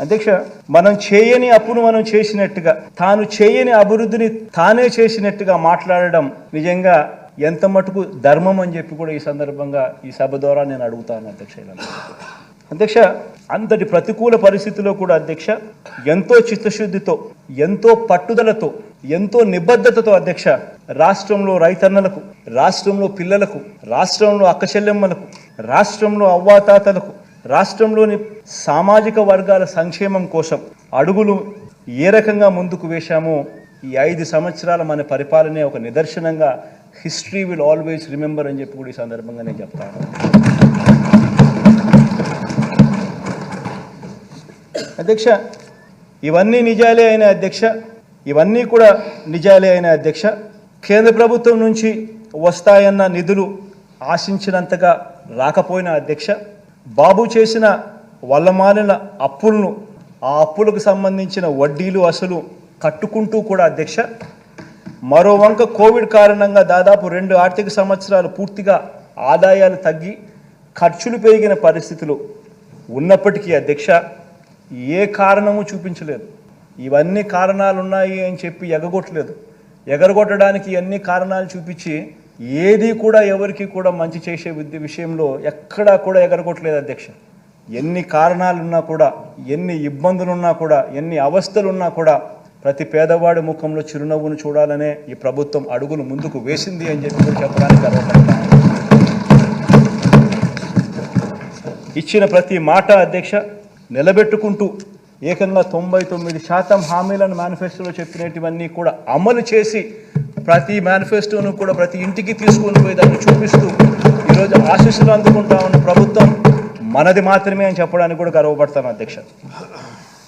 అధ్యక్ష, మనం చేయని అప్పును మనం చేసినట్టుగా, తాను చేయని అభివృద్ధిని తానే చేసినట్టుగా మాట్లాడడం నిజంగా ఎంత మటుకు ధర్మం అని చెప్పి కూడా ఈ సందర్భంగా ఈ సభ ద్వారా నేను అడుగుతాను అధ్యక్ష. అధ్యక్ష, అంతటి ప్రతికూల పరిస్థితుల్లో కూడా అధ్యక్ష ఎంతో చిత్తశుద్ధితో, ఎంతో పట్టుదలతో, ఎంతో నిబద్ధతతో అధ్యక్ష రాష్ట్రంలో రైతన్నలకు, రాష్ట్రంలో పిల్లలకు, రాష్ట్రంలో అక్క చెల్లెమ్మలకు, రాష్ట్రంలో అవ్వాతాతలకు, రాష్ట్రంలోని సామాజిక వర్గాల సంక్షేమం కోసం అడుగులు ఏ రకంగా ముందుకు వేశామో ఈ 5 సంవత్సరాల మన పరిపాలనే ఒక నిదర్శనంగా హిస్టరీ విల్ ఆల్వేస్ రిమెంబర్ అని చెప్పి కూడా ఈ సందర్భంగా నేను చెప్తాను. అధ్యక్ష, ఇవన్నీ నిజాలే అయిన అధ్యక్ష, ఇవన్నీ కూడా నిజాలే అయిన అధ్యక్ష, కేంద్ర ప్రభుత్వం నుంచి వస్తాయన్న నిధులు ఆశించినంతగా రాకపోయినా అధ్యక్ష, బాబు చేసిన వల్లమాలిన అప్పులను, ఆ అప్పులకు సంబంధించిన వడ్డీలు అసలు కట్టుకుంటూ కూడా అధ్యక్ష, మరో వంక కోవిడ్ కారణంగా దాదాపు 2 ఆర్థిక సంవత్సరాలు పూర్తిగా ఆదాయాలు తగ్గి ఖర్చులు పెరిగిన పరిస్థితులు ఉన్నప్పటికీ అధ్యక్ష ఏ కారణము చూపించలేదు. ఇవన్నీ కారణాలు ఉన్నాయి అని చెప్పి ఎగరగొట్టడానికి అన్ని కారణాలు చూపించి ఏది కూడా ఎవరికి కూడా మంచి చేసే విషయంలో ఎక్కడా కూడా ఎగరగొట్టలేదు అధ్యక్ష. ఎన్ని కారణాలున్నా కూడా, ఎన్ని ఇబ్బందులున్నా కూడా, ఎన్ని అవస్థలున్నా కూడా ప్రతి పేదవాడి ముఖంలో చిరునవ్వును చూడాలనే ఈ ప్రభుత్వం అడుగులు ముందుకు వేసింది అని చెప్పి చెప్పడానికి గర్వపడతాను. ఇచ్చిన ప్రతి మాట అధ్యక్ష నిలబెట్టుకుంటూ ఏకంగా 99% హామీలను మేనిఫెస్టోలో చెప్పినటువన్నీ కూడా అమలు చేసి ప్రతి మేనిఫెస్టోను కూడా ప్రతి ఇంటికి తీసుకొని పోయి దాన్ని చూపిస్తూ ఈరోజు ఆశీస్సులు అందుకుంటా ఉన్న ప్రభుత్వం మనది మాత్రమే అని చెప్పడానికి కూడా గర్వపడతాను అధ్యక్ష.